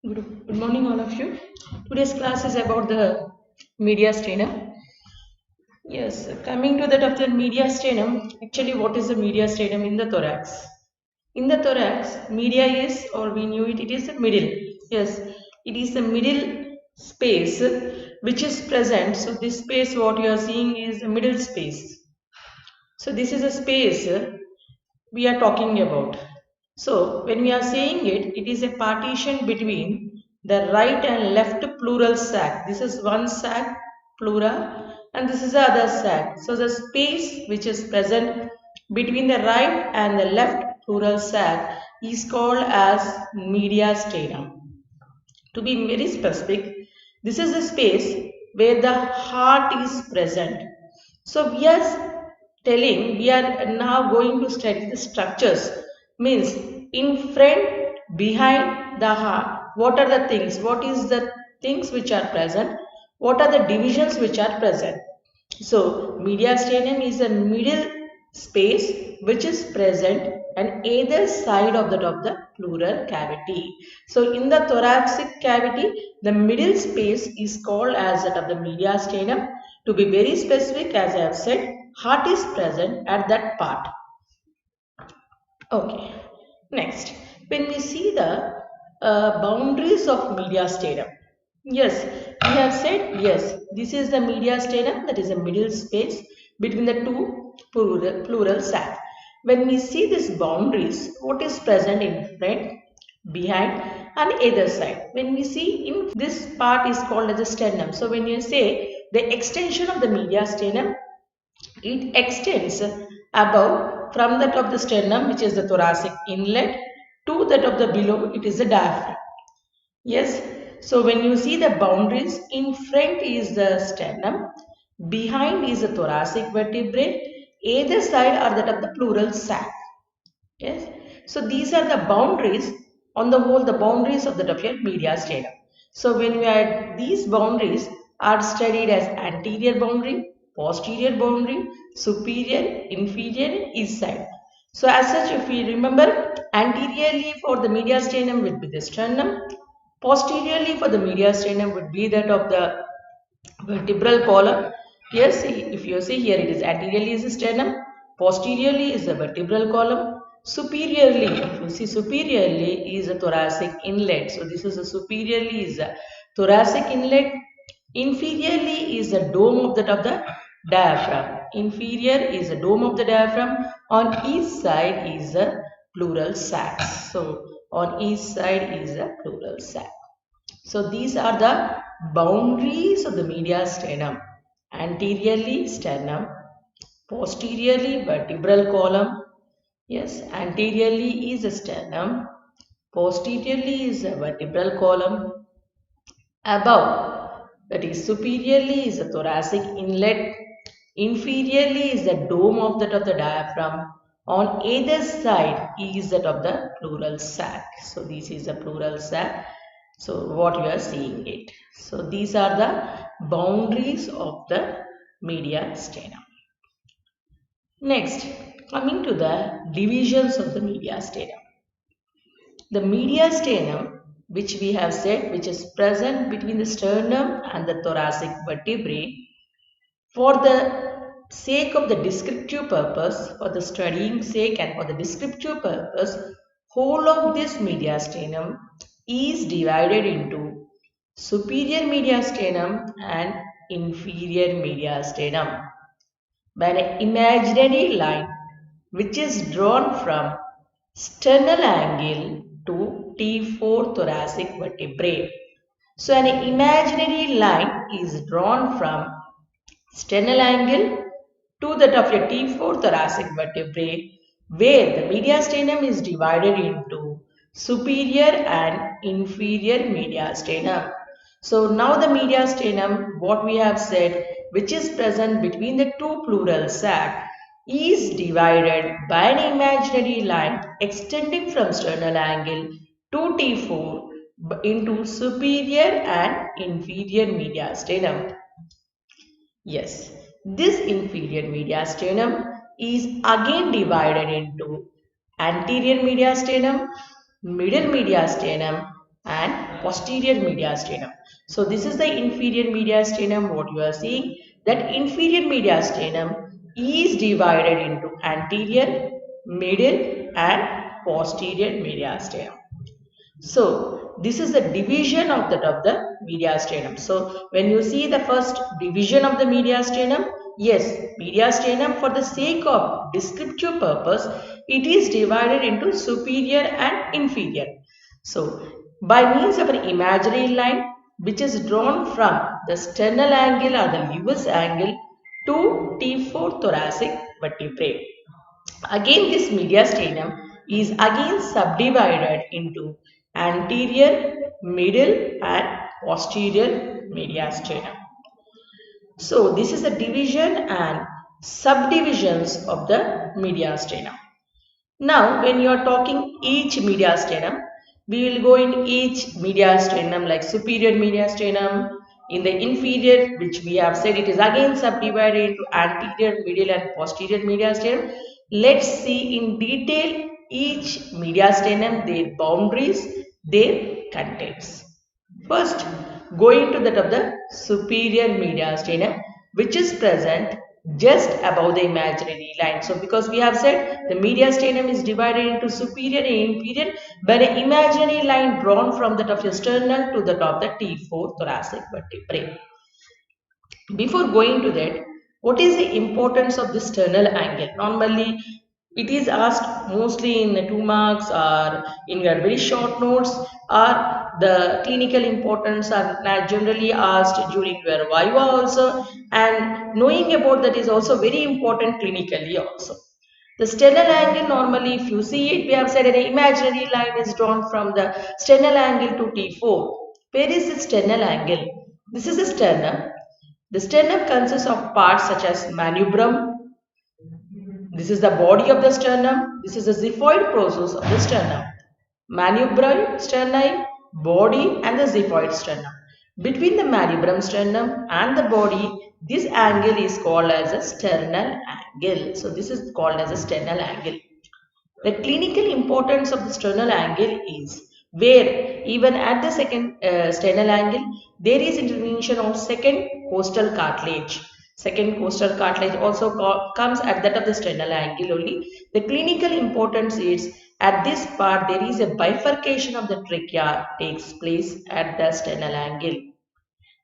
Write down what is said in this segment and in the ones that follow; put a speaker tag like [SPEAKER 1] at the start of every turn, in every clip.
[SPEAKER 1] Good morning, all of you. Today's class is about the mediastinum. Yes, coming to that of the mediastinum, actually, what is the mediastinum in the thorax? In the thorax, media is, or we knew it, it is the middle. Yes, it is the middle space which is present. So, this space, what you are seeing, is the middle space. So, this is a space we are talking about. So when we are saying it, it is a partition between the right and left pleural sac. This is one sac, pleura, and this is the other sac. So the space which is present between the right and the left pleural sac is called as mediastinum. To be very specific, this is the space where the heart is present. So we are now going to study the structures. Means in front, behind the heart, what are the things? What is the things which are present? What are the divisions which are present? So mediastinum is a middle space which is present on either side of the pleural cavity. So in the thoracic cavity, the middle space is called as that of the mediastinum. To be very specific, as I have said, heart is present at that part. Okay. Next, when we see the boundaries of mediastinum, yes, we have said yes, this is the mediastinum, that is a middle space between the two pleural sac. When we see these boundaries, what is present in front, behind, and either side? When we see in this part is called as the sternum. So when you say the extension of the mediastinum, it extends above from that of the sternum, which is the thoracic inlet, to that of the below, it is the diaphragm. Yes. So when you see the boundaries, in front is the sternum, behind is the thoracic vertebrae, either side are that of the pleural sac. Yes. So these are the boundaries, on the whole, the boundaries of the mediastinum. So when we add these boundaries are studied as anterior boundary, posterior boundary, superior, inferior, east side. So as such, if we remember, anteriorly for the mediastinum would be the sternum, posteriorly for the mediastinum would be that of the vertebral column. Yes, if you see here, it is anteriorly is the sternum, posteriorly is the vertebral column, superiorly, if you see superiorly is a thoracic inlet. So this is a superiorly is a thoracic inlet, inferiorly is the dome of the diaphragm. Inferior is the dome of the diaphragm. On each side is a pleural sac. So on each side is a pleural sac. So these are the boundaries of the mediastinum. Anteriorly sternum, posteriorly vertebral column. Yes, anteriorly is a sternum, posteriorly is a vertebral column. Above, that is superiorly is a thoracic inlet, inferiorly is the dome of the diaphragm. On either side is that of the pleural sac. So this is the pleural sac. So what you are seeing it. So these are the boundaries of the mediastinum. Next, coming to the divisions of the mediastinum. The mediastinum, which we have said, which is present between the sternum and the thoracic vertebrae, for the sake of the descriptive purpose, for the studying sake and for the descriptive purpose, whole of this mediastinum is divided into superior mediastinum and inferior mediastinum by an imaginary line which is drawn from sternal angle to T4 thoracic vertebrae. So an imaginary line is drawn from sternal angle to that of your T4 thoracic vertebrae, where the mediastinum is divided into superior and inferior mediastinum. So now the mediastinum, what we have said, which is present between the two pleural sac, is divided by an imaginary line extending from sternal angle to T4 into superior and inferior mediastinum. Yes, this inferior mediastinum is again divided into anterior mediastinum, middle mediastinum and posterior mediastinum. So this is the inferior mediastinum. What you are seeing, that inferior mediastinum is divided into anterior, middle and posterior mediastinum. So this is the division of the mediastinum. So when you see the first division of the mediastinum, yes, mediastinum for the sake of descriptive purpose, it is divided into superior and inferior. So by means of an imaginary line which is drawn from the sternal angle or the Lewis angle to T4 thoracic vertebrae. Again, this mediastinum is again subdivided into anterior, middle and posterior mediastinum. So this is the division and subdivisions of the mediastinum. Now when you are talking each mediastinum, we will go in each mediastinum like superior mediastinum, in the inferior, which we have said it is again subdivided into anterior, middle and posterior mediastinum. Let's see in detail each mediastinum, their boundaries, their contents. First, going to that of the superior mediastinum, which is present just above the imaginary line. So because we have said the mediastinum is divided into superior and inferior by an imaginary line drawn from the top of your sternum to the top of the T4 thoracic vertebrae. Before going to that, what is the importance of the sternal angle? Normally it is asked mostly in 2 marks or in your very short notes, or the clinical importance are generally asked during your viva also, and knowing about that is also very important clinically also. The sternal angle, normally if you see it, we have said an imaginary line is drawn from the sternal angle to T4. Where is the sternal angle? This is the sternum. The sternum consists of parts such as manubrium. This is the body of the sternum. This is the xiphoid process of the sternum. Manubrium sterni, body and the xiphoid sternum. Between the manubrium sternum and the body, this angle is called as a sternal angle. So this is called as a sternal angle. The clinical importance of the sternal angle is where even at the second sternal angle, there is intervention of second costal cartilage. Second costal cartilage also comes at that of the sternal angle only. The clinical importance is at this part there is a bifurcation of the trachea takes place at the sternal angle.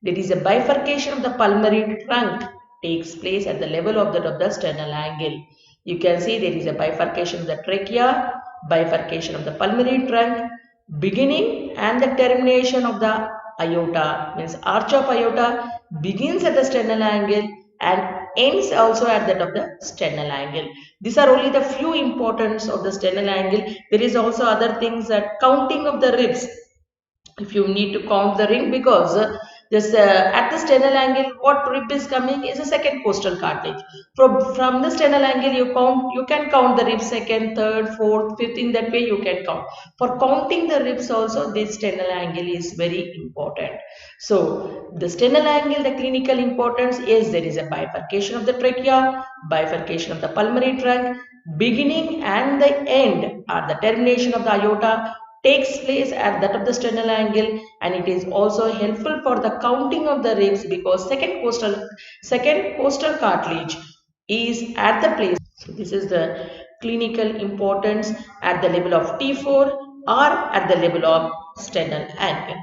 [SPEAKER 1] There is a bifurcation of the pulmonary trunk takes place at the level of the sternal angle. You can see there is a bifurcation of the trachea, bifurcation of the pulmonary trunk, beginning and the termination of the aorta, means arch of aorta begins at the sternal angle and ends also at that of the sternal angle. These are only the few importance of the sternal angle. There is also other things that counting of the ribs. If you need to count the ring, because this at the sternal angle, what rib is coming is a second costal cartilage. From the sternal angle, you can count the ribs second, third, fourth, fifth. In that way, you can count. For counting the ribs also, this sternal angle is very important. So the sternal angle, the clinical importance is there is a bifurcation of the trachea, bifurcation of the pulmonary trunk, beginning and the end or the termination of the aorta takes place at that of the sternal angle, and it is also helpful for the counting of the ribs because second costal cartilage is at the place. So this is the clinical importance at the level of T4 or at the level of sternal angle.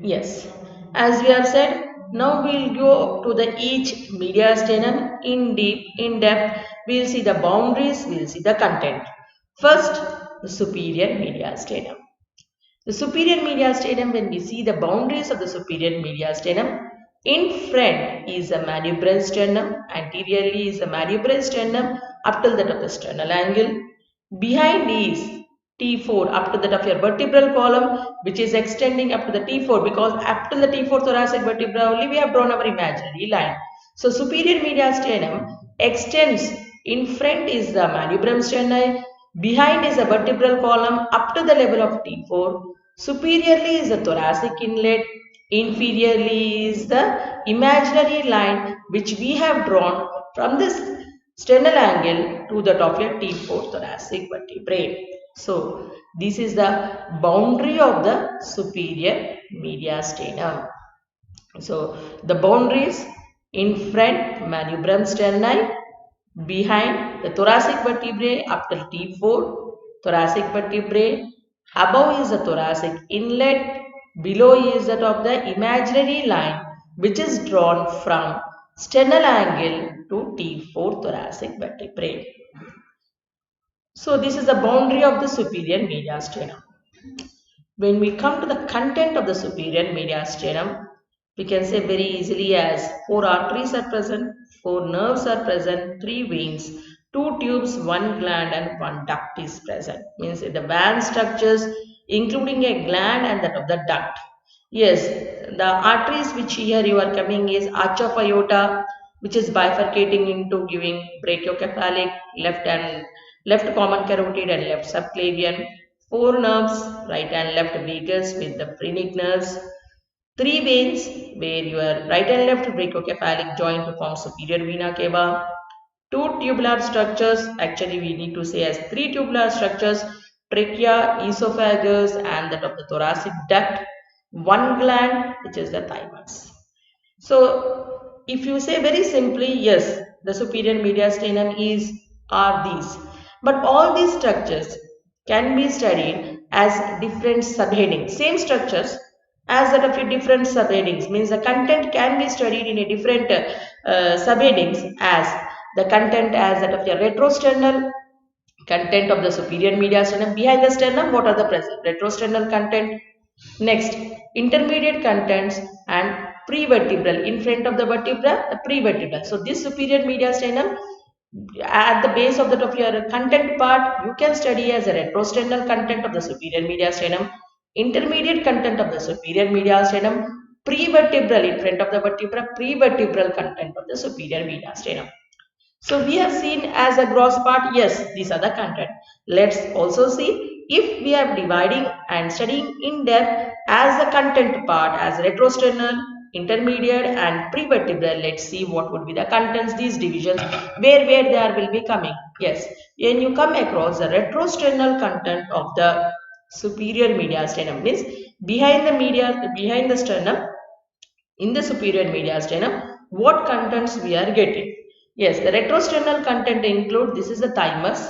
[SPEAKER 1] Yes, as we have said, now we'll go to the each mediastinum in depth. We'll see the boundaries, we'll see the content. First, the superior mediastinum. The superior mediastinum, when we see the boundaries of the superior mediastinum, in front is a manubrial sternum, anteriorly is a manubrial sternum up till that of the sternal angle. Behind is T4 up to that of your vertebral column, which is extending up to the T4, because up to the T4 thoracic vertebra only we have drawn our imaginary line. So superior mediastinum extends. In front is the manubrium sterni, behind is the vertebral column up to the level of T4. Superiorly is the thoracic inlet, inferiorly is the imaginary line which we have drawn from this sternal angle to the top of your T4 thoracic vertebrae. So this is the boundary of the superior mediastinum. So the boundaries: in front manubrium sterni, behind the thoracic vertebrae up till T4, thoracic vertebrae, above is the thoracic inlet, below is that of the imaginary line which is drawn from sternal angle to T4 thoracic vertebrae. So this is the boundary of the superior mediastinum. When we come to the content of the superior mediastinum, we can say very easily as 4 arteries are present, 4 nerves are present, 3 veins, 2 tubes, 1 gland and 1 duct is present. Means the van structures including a gland and that of the duct. Yes, the arteries which here you are coming is arch of aorta, which is bifurcating into giving brachiocephalic, left common carotid and left subclavian. 4 nerves, right and left vagus with the phrenic nerves. 3 veins where your right and left brachiocephalic join to form superior vena cava. 2 tubular structures, actually we need to say as 3 tubular structures: trachea, esophagus and that of the thoracic duct. 1 gland which is the thymus. So if you say very simply, yes, the superior mediastinum are these. But all these structures can be studied as different subheadings. Same structures as that of your different subheadings. Means the content can be studied in a different subheadings as the content as that of your retrosternal, content of the superior mediastinum. Behind the sternum, what are the present? Retrosternal content. Next, intermediate contents and prevertebral. In front of the vertebra, the prevertebral. So this superior mediastinum, at the base of the of your content part, you can study as a retrosternal content of the superior mediastinum, intermediate content of the superior mediastinum, prevertebral in front of the vertebra, prevertebral content of the superior mediastinum. So we have seen as a gross part, yes, these are the content. Let's also see if we are dividing and studying in depth as the content part as retrosternal, intermediate and prevertebral. Let's see what would be the contents, these divisions, where there will be coming. Yes, when you come across the retrosternal content of the superior mediastinum, means behind the sternum, in the superior mediastinum, what contents we are getting. Yes, the retrosternal content include, this is the thymus.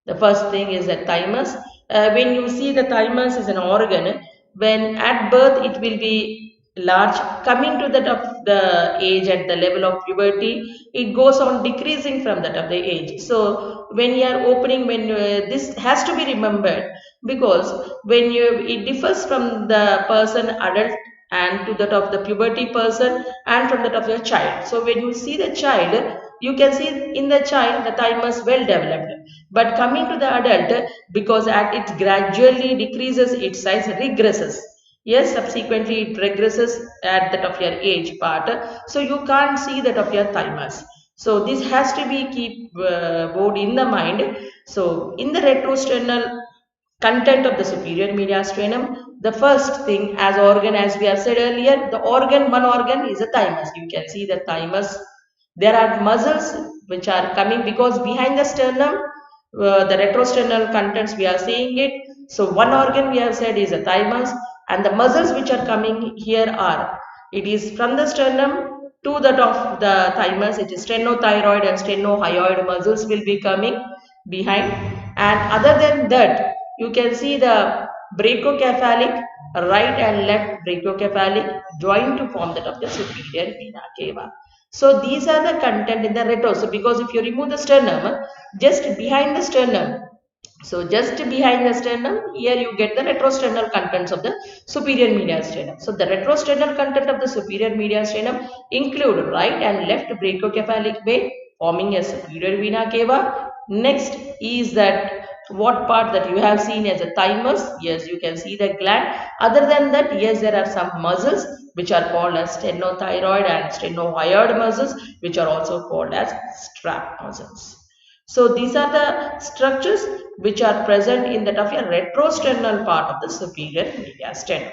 [SPEAKER 1] The first thing is the thymus. When you see the thymus is an organ, when at birth it will be large, coming to that of the age at the level of puberty, it goes on decreasing from that of the age. So when you are opening, when this has to be remembered, because when it differs from the person adult and to that of the puberty person and from that of your child. So when you see the child, you can see in the child the thymus well developed, but coming to the adult, because at it gradually decreases, its size regresses. Yes, subsequently it regresses at that of your age part, so you can't see that of your thymus. So this has to be keep board in the mind. So in the retrosternal content of the superior mediastinum, the first thing as organ, as we have said earlier, the organ, one organ is the thymus. You can see the thymus. There are muscles which are coming, because behind the sternum, the retrosternal contents we are seeing it. So one organ we have said is the thymus, and the muscles which are coming here are, it is from the sternum to that of the thymus, it is sternothyroid and sternocleidomastoid muscles will be coming behind. And other than that, you can see the brachiocephalic, right and left brachiocephalic join to form that of the superior vena cava. So these are the content in the retro. So because if you remove the sternum, just behind the sternum, so just behind the sternum, here you get the retrosternal contents of the superior mediastinum. So the retrosternal content of the superior mediastinum include right and left brachiocephalic vein forming a superior vena cava. Next is that what part that you have seen as a thymus. Yes, you can see the gland. Other than that, yes, there are some muscles which are called as sternothyroid and sternocleidomastoid muscles, which are also called as strap muscles. So these are the structures which are present in that of your retrosternal part of the superior mediastinum.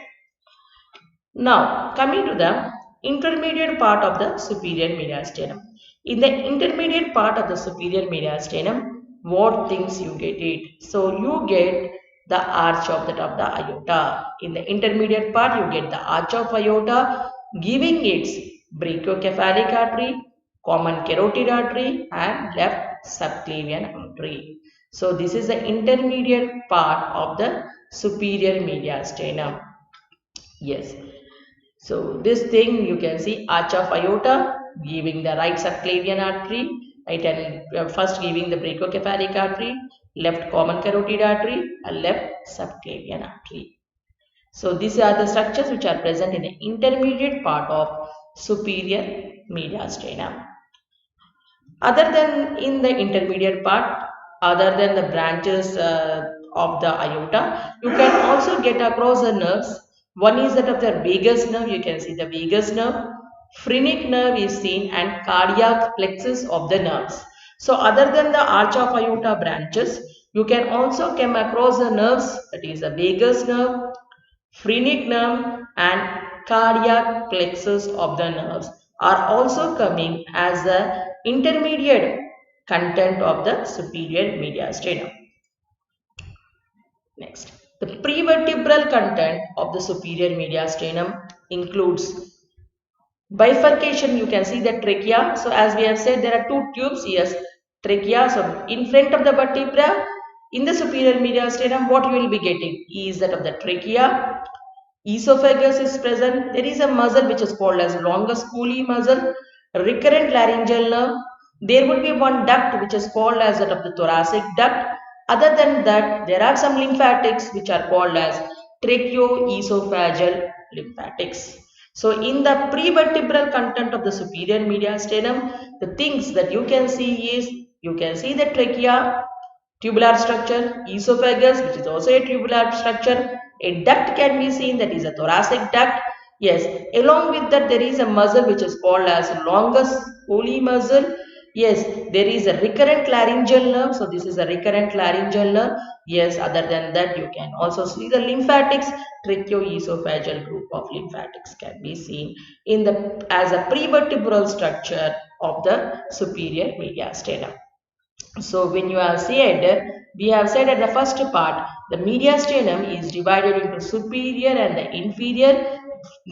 [SPEAKER 1] Now coming to the intermediate part of the superior mediastinum. In the intermediate part of the superior mediastinum, what things you get it. So you get the arch of the aorta. In the intermediate part, you get the arch of aorta, giving its brachiocephalic artery, common carotid artery, and left subclavian artery. So this is the intermediate part of the superior mediastinum. Yes. So this thing you can see arch of aorta giving the right subclavian artery, right, and first giving the brachiocephalic artery, left common carotid artery, and left subclavian artery. So these are the structures which are present in the intermediate part of superior mediastinum. Other than in the intermediate part, other than the branches of the aorta, you can also get across the nerves. One is that of the vagus nerve. You can see the vagus nerve. Phrenic nerve is seen, and cardiac plexus of the nerves. So other than the arch of aorta branches, you can also come across the nerves, that is the vagus nerve, phrenic nerve, and cardiac plexus of the nerves are also coming as the intermediate content of the superior mediastinum. Next, the prevertebral content of the superior mediastinum includes bifurcation. You can see the trachea. So as we have said, there are two tubes. Yes, trachea. So in front of the vertebra, in the superior mediastinum, what you will be getting is that of the trachea. Esophagus is present. There is a muscle which is called as longus coeli muscle, recurrent laryngeal nerve. There would be one duct which is called as that of the thoracic duct. Other than that, there are some lymphatics which are called as tracheoesophageal lymphatics. So in the prevertebral content of the superior mediastinum, the things that you can see is, you can see the trachea, tubular structure, esophagus, which is also a tubular structure. A duct can be seen, that is a thoracic duct. Yes, along with that there is a muscle which is called as longus coeli muscle. Yes, there is a recurrent laryngeal nerve. So this is a recurrent laryngeal nerve. Yes, other than that you can also see the lymphatics. Tracheoesophageal group of lymphatics can be seen in the as a prevertebral structure of the superior mediastinum. So when you have said, we have said at the first part, the mediastinum is divided into superior and the inferior.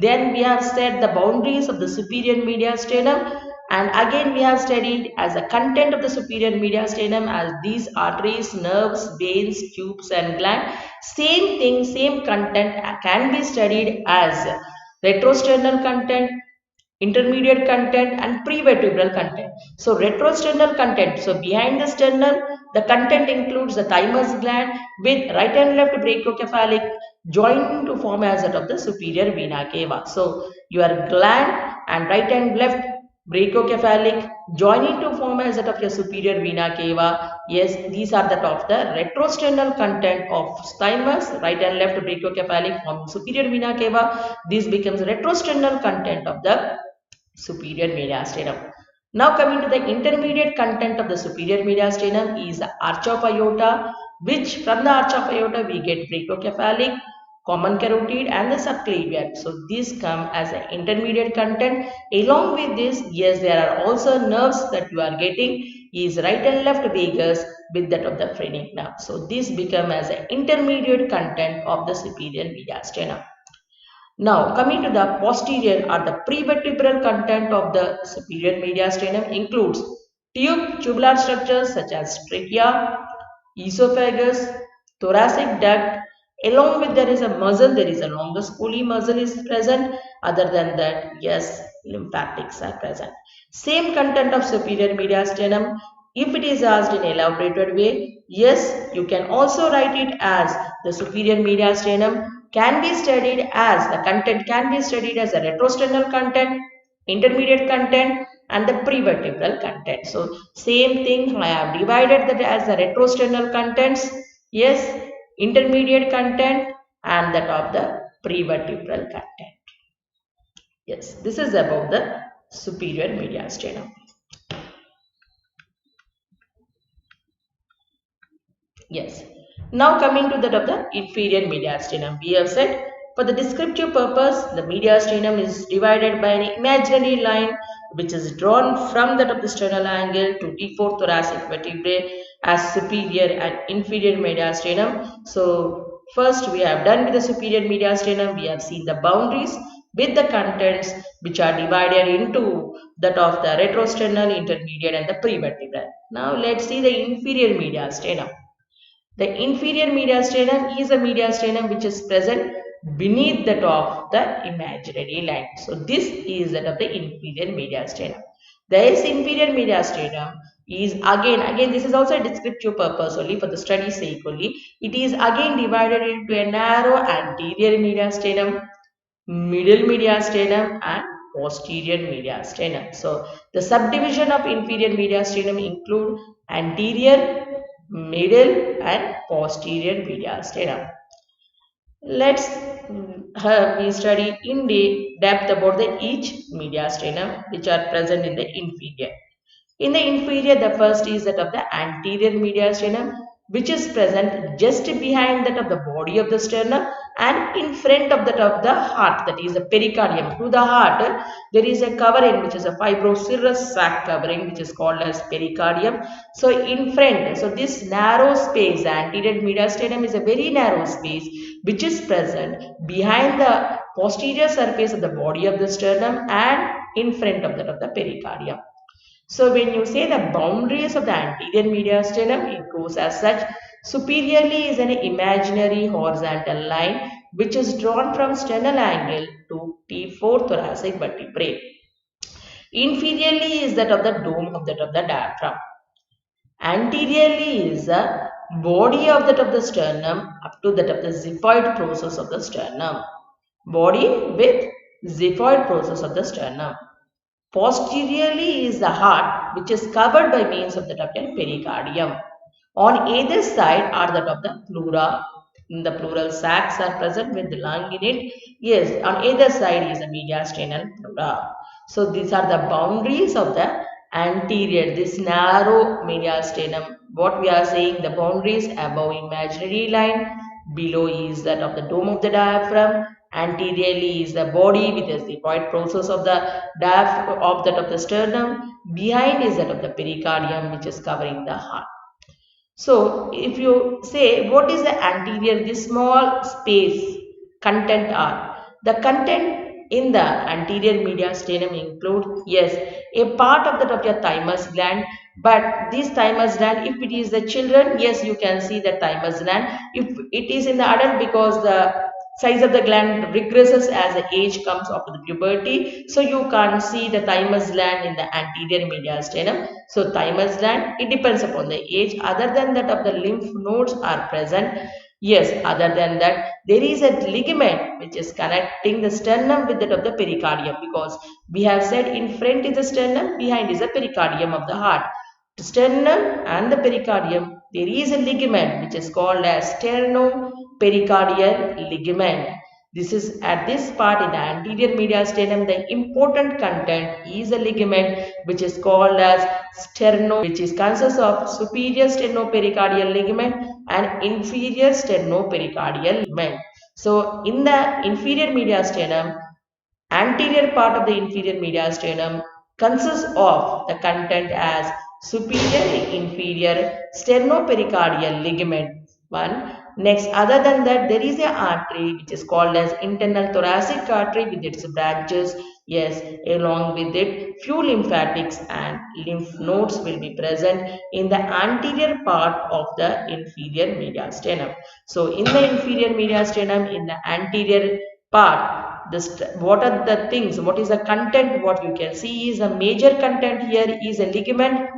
[SPEAKER 1] Then we have said the boundaries of the superior mediastinum, and again we have studied as the content of the superior mediastinum as these arteries, nerves, veins, tubes and gland. Same thing, same content can be studied as retrosternal content, intermediate content and prevertebral content. So retrosternal content, so behind the sternum, the content includes the thymus gland with right and left brachiocephalic joined to form as that of the superior vena cava. So your gland and right and left brachiocephalic joining to form as that of your superior vena cava. Yes, these are that of the retrosternal content of thymus, right and left brachiocephalic forming superior vena cava. This becomes retrosternal content of the superior mediastinum. Now coming to the intermediate content of the superior mediastinum is the arch of aorta, which from the arch of aorta we get brachiocephalic, common carotid and the subclavian. So these come as an intermediate content. Along with this, yes, there are also nerves that you are getting is right and left vagus with that of the phrenic nerve. So this become as an intermediate content of the superior mediastinum. Now coming to the posterior or the prevertebral content of the superior mediastinum includes tubular structures such as trachea, esophagus, thoracic duct. Along with there is a muscle, there is a longus coeli muscle is present. Other than that, yes, lymphatics are present. Same content of superior mediastinum. If it is asked in elaborated way, yes, you can also write it as the superior mediastinum can be studied as the content can be studied as a retrosternal content, intermediate content and the prevertebral content. So same thing, I have divided that as the retrosternal contents, yes, intermediate content and that of the prevertebral content. Yes, this is about the superior mediastinum. Yes. Now coming to that of the inferior mediastinum, we have said for the descriptive purpose, the mediastinum is divided by an imaginary line which is drawn from that of the sternal angle to T4 thoracic vertebrae as superior and inferior mediastinum. So first we have done with the superior mediastinum. We have seen the boundaries with the contents which are divided into that of the retrosternal, intermediate and the prevertebral. Now let's see the inferior mediastinum. The inferior mediastinum is a mediastinum which is present beneath that of the imaginary line. So this is that of the inferior mediastinum. This inferior mediastinum is again this is also a descriptive purpose only for the study sake only. It is again divided into a narrow anterior mediastinum, middle mediastinum and posterior mediastinum. So the subdivision of inferior mediastinum include anterior, middle and posterior mediastinum. Let's we study in depth about the each mediastinum which are present in the inferior. In the inferior, the first is that of the anterior mediastinum, which is present just behind that of the body of the sternum and in front of that of the heart, that is the pericardium. To the heart, there is a covering which is a fibroserous sac covering which is called as pericardium. So in front, so this narrow space, the anterior mediastinum is a very narrow space which is present behind the posterior surface of the body of the sternum and in front of that of the pericardium. So when you say the boundaries of the anterior mediastinum, it goes as such. Superiorly is an imaginary horizontal line which is drawn from sternal angle to T4 thoracic vertebrae. Inferiorly is that of the dome of the diaphragm. Anteriorly is the body of the sternum up to that of the xiphoid process of the sternum. Body with xiphoid process of the sternum. Posteriorly is the heart which is covered by means of the pericardium. On either side are that of the pleura. In the pleural sacs are present with the lung in it. Yes, on either side is the mediastinal pleura. So these are the boundaries of the anterior, this narrow mediastinum. What we are saying, the boundaries above imaginary line, below is that of the dome of the diaphragm. Anteriorly is the body with the xiphoid process of the diaphragm of that of the sternum. Behind is that of the pericardium which is covering the heart. So if you say what is the anterior, this small space content are. The content in the anterior mediastinum include, yes, a part of that of your thymus gland. But this thymus gland, if it is the children, yes, you can see the thymus gland. If it is in the adult, because the size of the gland regresses as the age comes after the puberty, so you can't see the thymus gland in the anterior mediastinum. So thymus gland, it depends upon the age. Other than that of the lymph nodes are present. Yes, other than that, there is a ligament which is connecting the sternum with that of the pericardium, because we have said in front is the sternum, behind is the pericardium of the heart. The sternum and the pericardium, there is a ligament which is called as sternopericardial ligament. This is at this part in the anterior mediastinum, the important content is a ligament which is called as which is consists of superior sternopericardial ligament and inferior sternopericardial ligament. So in the inferior mediastinum, anterior part of the inferior mediastinum consists of the content as superior and inferior sternopericardial ligament. One. Next, other than that, there is an artery which is called as internal thoracic artery with its branches. Yes, along with it, few lymphatics and lymph nodes will be present in the anterior part of the inferior mediastinum. So, in the inferior mediastinum, in the anterior part, what are the things, what is the content, what you can see is a major content here is a ligament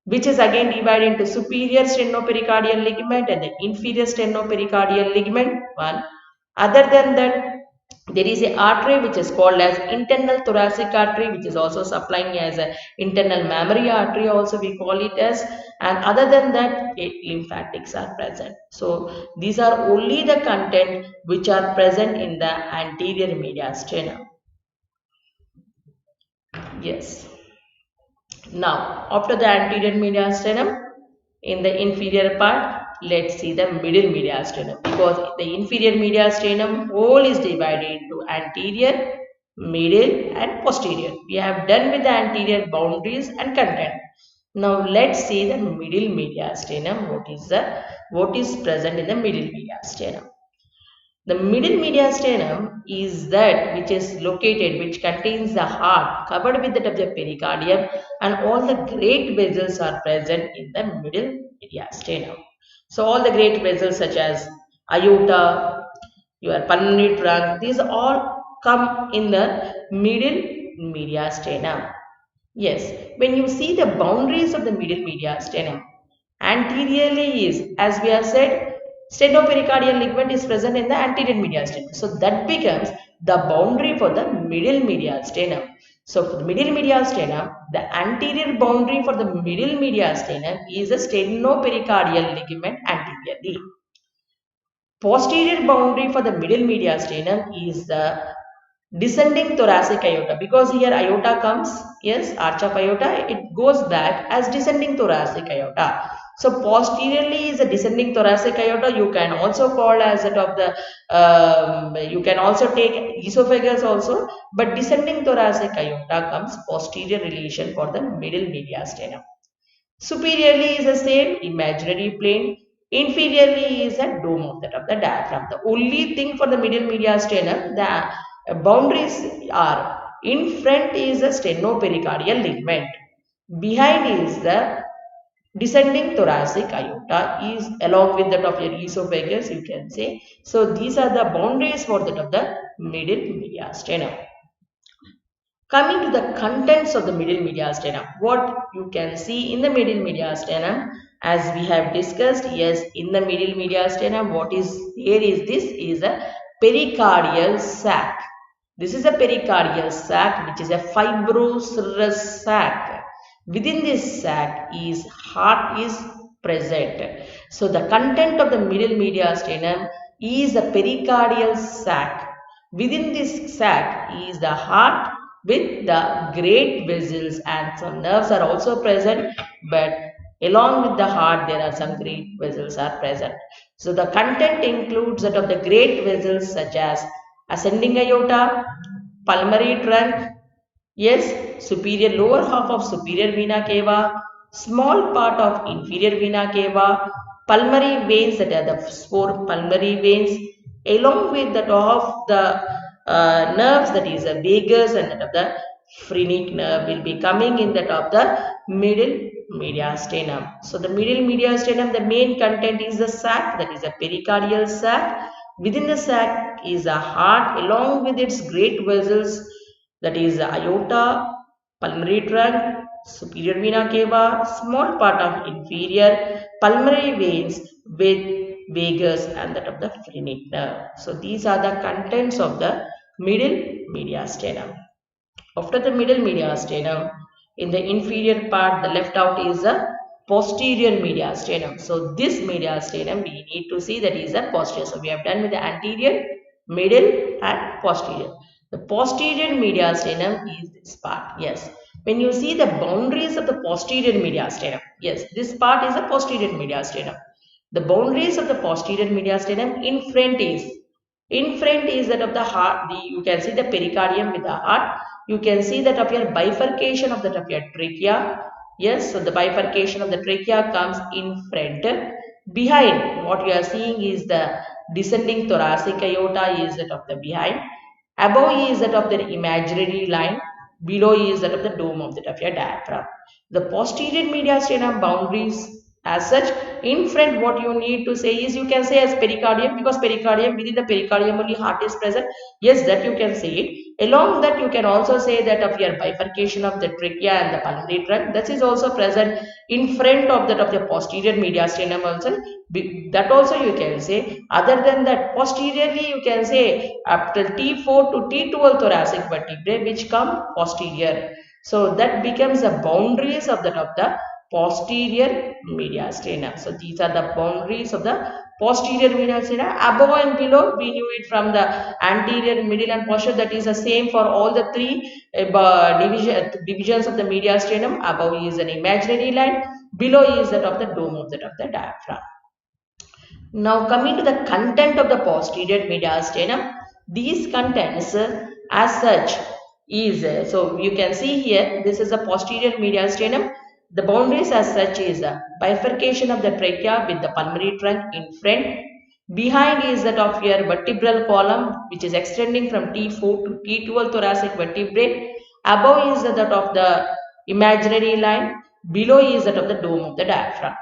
[SPEAKER 1] which is again divided into superior sternopericardial ligament and the inferior sternopericardial ligament. One. Other than that, there is a artery which is called as internal thoracic artery, which is also supplying as an internal mammary artery also we call it as, and other than that lymphatics are present. So these are only the content which are present in the anterior mediastinum. Yes. Now, after the anterior mediastinum, in the inferior part, let's see the middle mediastinum, because the inferior mediastinum whole is divided into anterior, middle and posterior. We have done with the anterior boundaries and content. Now let's see the middle mediastinum. What is present in the middle mediastinum? The middle mediastinum is that which is located, which contains the heart covered with the pericardium, and all the great vessels are present in the middle mediastinum. So all the great vessels such as aorta, your pulmonary trunk, these all come in the middle mediastinum. Yes, when you see the boundaries of the middle mediastinum, anteriorly is, as we have said, sternopericardial ligament is present in the anterior mediastinum. So that becomes the boundary for the middle mediastinum. So for the middle mediastinum, the anterior boundary for the middle mediastinum is the sternopericardial ligament anteriorly. Posterior boundary for the middle mediastinum is the descending thoracic aorta, because here aorta comes, yes, arch of aorta, it goes back as descending thoracic aorta. So posteriorly is a descending thoracic aorta. You can also call as that of the you can also take esophagus also, but descending thoracic aorta comes posterior relation for the middle mediastinum. Superiorly is the same imaginary plane. Inferiorly is a dome of the diaphragm. The only thing for the middle mediastinum, the boundaries are: in front is the sternopericardial ligament, behind is the descending thoracic aorta, is along with that of your esophagus, you can say. So these are the boundaries for that of the middle mediastinum. Coming to the contents of the middle mediastinum, what you can see in the middle mediastinum, as we have discussed, yes, in the middle mediastinum, what is here is this is a pericardial sac. This is a pericardial sac, which is a fibroserous sac. Within this sac is heart is present. So the content of the middle mediastinum is the pericardial sac. Within this sac is the heart with the great vessels, and some nerves are also present, but along with the heart there are some great vessels are present. So the content includes that of the great vessels such as ascending aorta, pulmonary trunk, yes, superior lower half of superior vena cava, small part of inferior vena cava, pulmonary veins, that are the four pulmonary veins, along with that of the nerves, that is the vagus and that of the phrenic nerve, will be coming in that of the middle mediastinum. So the middle mediastinum, the main content is the sac, that is a pericardial sac. Within the sac is a heart along with its great vessels, that is the aorta, pulmonary trunk, superior vena cava, small part of inferior, pulmonary veins with vagus and that of the phrenic nerve. So these are the contents of the middle mediastinum. After the middle mediastinum, in the inferior part, the left out is the posterior mediastinum. So this mediastinum we need to see, that is the posterior. So we have done with the anterior, middle and posterior. The posterior mediastinum is this part. Yes. When you see the boundaries of the posterior mediastinum, yes, this part is the posterior mediastinum. The boundaries of the posterior mediastinum, in front is that of the heart. You can see the pericardium with the heart. You can see that of your bifurcation of your trachea. Yes, so the bifurcation of the trachea comes in front. Behind, what you are seeing is the descending thoracic aorta is that of the behind. Above is that of the imaginary line. Below is that of the dome of your diaphragm. The posterior mediastinum boundaries as such. In front, what you need to say is, you can say as pericardium, because pericardium, within the pericardium only heart is present. Yes, that you can say it. Along that, you can also say that of your bifurcation of the trachea and the pulmonary trunk, that is also present in front of that of the posterior mediastinum also. That also you can say. Other than that, posteriorly you can say up to T4 to T12 thoracic vertebrae, which come posterior. So that becomes the boundaries of the posterior mediastinum. So these are the boundaries of the posterior mediastinum. Above and below, we knew it from the anterior, middle and posterior. That is the same for all the three divisions of the mediastinum. Above is an imaginary line, below is that of the dome of the diaphragm. Now coming to the content of the posterior mediastinum, these contents as such is, so you can see here, this is the posterior mediastinum. The boundaries as such is a bifurcation of the trachea with the pulmonary trunk in front. Behind is that of your vertebral column, which is extending from T4 to T12 thoracic vertebrae. Above is that of the imaginary line. Below is that of the dome of the diaphragm.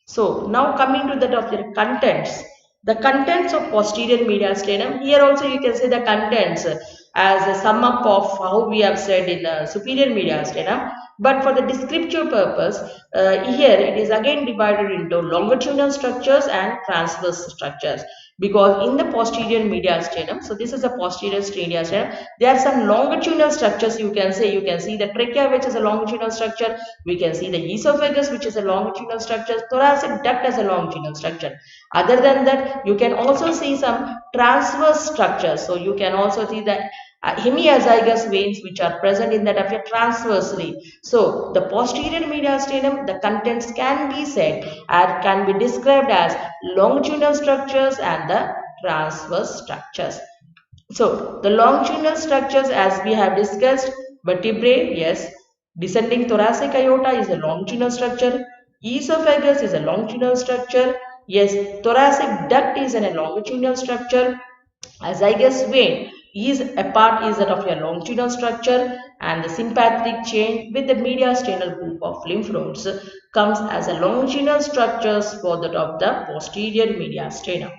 [SPEAKER 1] So now coming to that of the contents. The contents of posterior mediastinum. Here also you can say the contents as a sum up of how we have said in the superior mediastinum. But for the descriptive purpose, here it is again divided into longitudinal structures and transverse structures. Because in the posterior mediastinum, so this is a posterior mediastinum, there are some longitudinal structures you can say. You can see the trachea, which is a longitudinal structure. We can see the esophagus, which is a longitudinal structure. Thoracic duct as a longitudinal structure. Other than that, you can also see some transverse structures. So you can also see the hemiazygous veins which are present in that of your transversely. So the posterior mediastinum, the contents can be said and can be described as longitudinal structures and the transverse structures. So the longitudinal structures, as we have discussed, vertebrae, yes, descending thoracic aorta is a longitudinal structure, esophagus is a longitudinal structure, yes, thoracic duct is a longitudinal structure, azygous vein is a part is that of your longitudinal structure, and the sympathetic chain with the mediastinal group of lymph nodes comes as a longitudinal structures for that of the posterior mediastinum.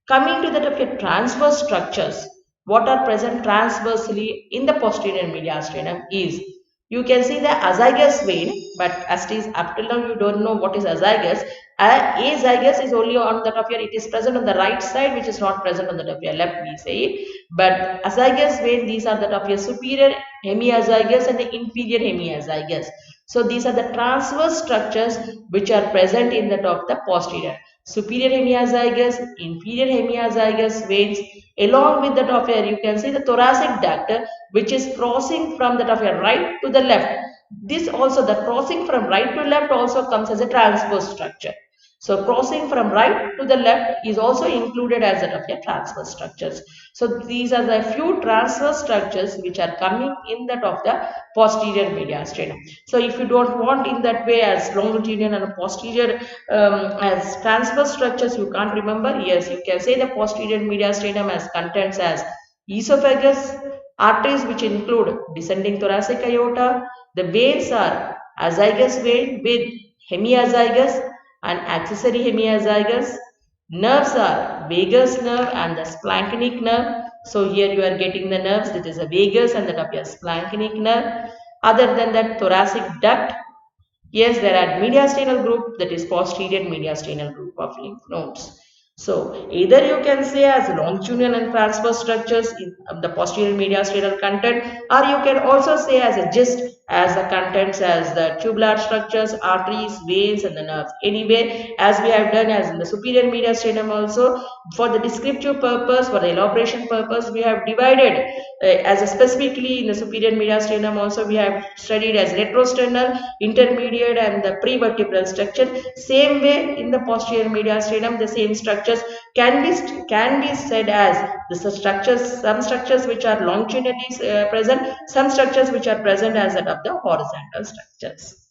[SPEAKER 1] Coming to that of your transverse structures, what are present transversely in the posterior mediastinum is, you can see the azygous vein, but as it is up till now you don't know what is azygous. Azygous is only on that of your, it is present on the right side, which is not present on that of your left, we say. But azygous vein, these are that of your superior hemiazygous and the inferior hemiazygous. So these are the transverse structures which are present in that of the posterior. Superior hemiazygous, inferior hemiazygous veins, along with that of your, you can see the thoracic duct, which is crossing from that of your right to the left. This also, the crossing from right to left also comes as a transverse structure. So crossing from right to the left is also included as that of your transverse structures. So these are the few transverse structures which are coming in that of the posterior mediastinum. So if you don't want in that way as longitudinal and posterior as transverse structures, you can't remember. Yes, you can say the posterior mediastinum as contents as esophagus, arteries which include descending thoracic aorta. The veins are azygous vein with hemiazygous and accessory hemiazygous. Nerves are vagus nerve and the splanchnic nerve. So here you are getting the nerves, that is a vagus and that of your splanchnic nerve. Other than that, thoracic duct. Yes, there are mediastinal group, that is posterior mediastinal group of lymph nodes. So either you can say as longitudinal and transverse structures in the posterior mediastinal content, or you can also say as a gist as the contents as the tubular structures, arteries, veins and the nerves. Anyway, as we have done as in the superior mediastinum also, for the descriptive purpose, for the elaboration purpose, we have divided as a specifically in the superior mediastinum also we have studied as retrosternal, intermediate and the prevertebral structure. Same way in the posterior mediastinum, the same structures can be said as the structures, some structures which are longitudinally present, some structures which are present as that of the horizontal structures.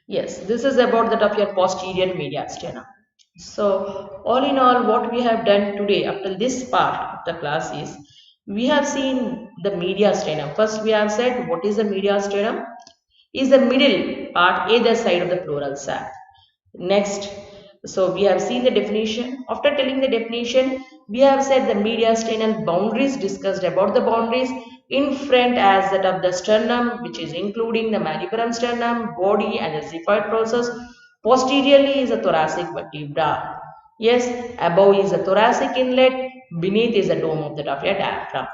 [SPEAKER 1] Yes, this is about that of your posterior mediastinum. So all in all, what we have done today up till this part of the class is, we have seen the mediastinum. First we have said what is the mediastinum? Is the middle part either side of the pleural sac. Next, so we have seen the definition. After telling the definition, we have said the mediastinal boundaries, discussed about the boundaries. In front as that of the sternum, which is including the malleolum sternum, body and the xiphoid process. Posteriorly is the thoracic vertebra. Yes, above is the thoracic inlet, beneath is the dome of the diaphragm.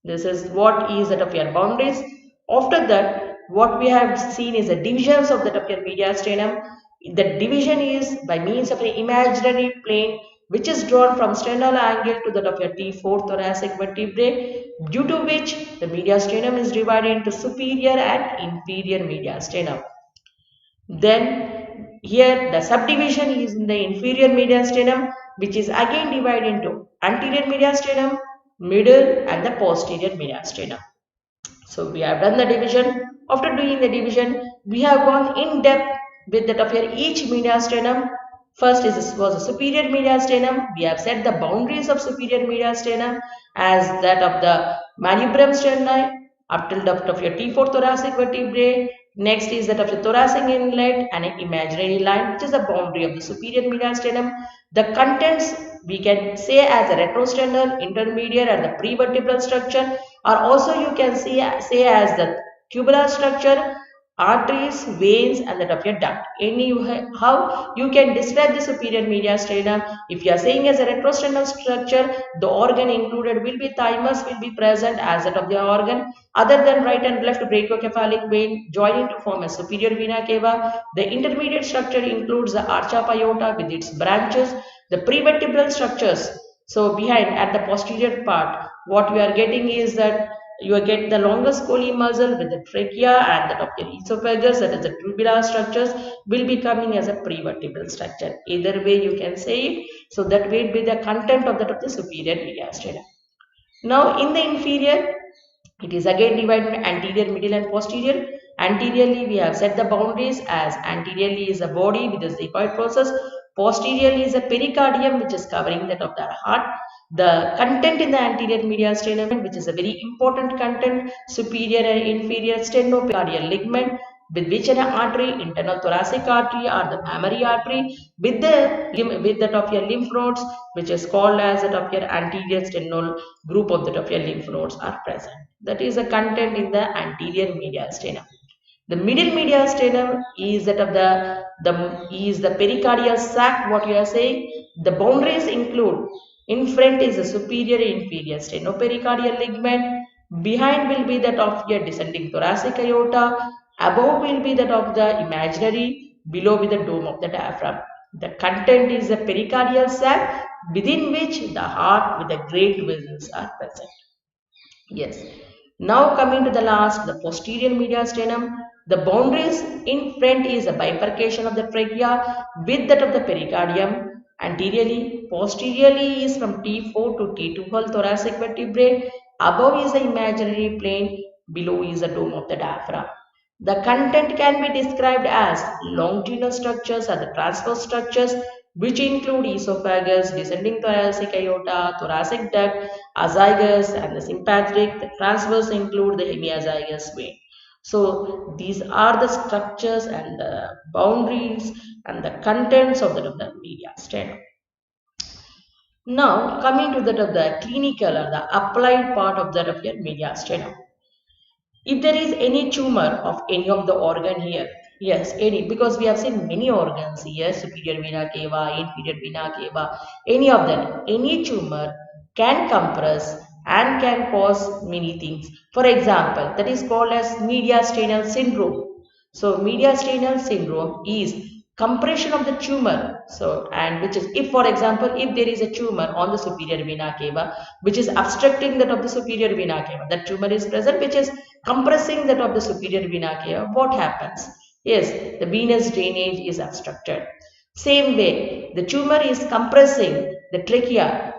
[SPEAKER 1] This is what is that of your boundaries. After that, what we have seen is the divisions of the mediastinum. The division is by means of an imaginary plane which is drawn from sternal angle to that of your T4 thoracic vertebrae, due to which the mediastinum is divided into superior and inferior mediastinum. Then here the subdivision is in the inferior mediastinum, which is again divided into anterior mediastinum, middle and the posterior mediastinum. So we have done the division. After doing the division, we have gone in depth with that of your each mediastinum. First was a superior mediastinum. We have set the boundaries of superior mediastinum as that of the manubrium sterni up till the of your T4 thoracic vertebrae. Next is that of the thoracic inlet and an imaginary line, which is the boundary of the superior mediastinum. The contents we can say as a retrosternal, intermediate, and the prevertebral structure, or also you can say as the tubular structure, arteries, veins, and the of your duct. How you can describe the superior mediastinum? If you are saying as a retrosternal structure, the organ included will be thymus will be present as that of the organ. Other than right and left brachiocephalic vein joining to form a superior vena cava. The intermediate structure includes the archa pyotta with its branches, the prevertebral structures. So behind at the posterior part, what we are getting is that you get the longus colli muscle with the trachea and the top of the esophagus, that is the tubular structures, will be coming as a prevertebral structure. Either way you can say it. So that will be the content of the superior mediastinum. Now in the inferior, it is again divided into anterior, middle and posterior. Anteriorly, we have set the boundaries as anteriorly is a body with the xiphoid process. Posteriorly is a pericardium which is covering that of the heart. The content in the anterior mediastinum, which is a very important content, superior and inferior sternopericardial ligament, with which an artery, internal thoracic artery or the mammary artery, with that of your lymph nodes, which is called as that of your anterior sternal group of that of your lymph nodes are present. That is the content in the anterior mediastinum. The middle mediastinum is that of the pericardial sac. What you are saying, the boundaries include, in front is the superior inferior sternopericardial ligament, behind will be that of your descending thoracic aorta, above will be that of the imaginary, below with the dome of the diaphragm. The content is the pericardial sac, within which the heart with the great vessels are present. Yes. Now coming to the last, the posterior mediastinum. The boundaries in front is a bifurcation of the trachea with that of the pericardium. Anteriorly, posteriorly is from T4 to T2 whole thoracic vertebrae. Above is the imaginary plane. Below is the dome of the diaphragm. The content can be described as longitudinal structures or the transverse structures, which include esophagus, descending thoracic aorta, thoracic duct, azygos, and the sympathetic. The transverse include the hemiazygous vein. So these are the structures and the boundaries and the contents of the mediastinum. Now coming to that of the clinical or the applied part of that of your mediastinum. If there is any tumor of any of the organ here, yes, any, because we have seen many organs here, superior vena cava, inferior vena cava, any of them, any tumor can compress and can cause many things. For example, that is called as mediastinal syndrome. So mediastinal syndrome is compression of the tumor. So, and which is, if for example, if there is a tumor on the superior vena cava which is obstructing that of the superior vena cava, that tumor is present which is compressing that of the superior vena cava, what happens? Yes, the venous drainage is obstructed. Same way, the tumor is compressing the trachea.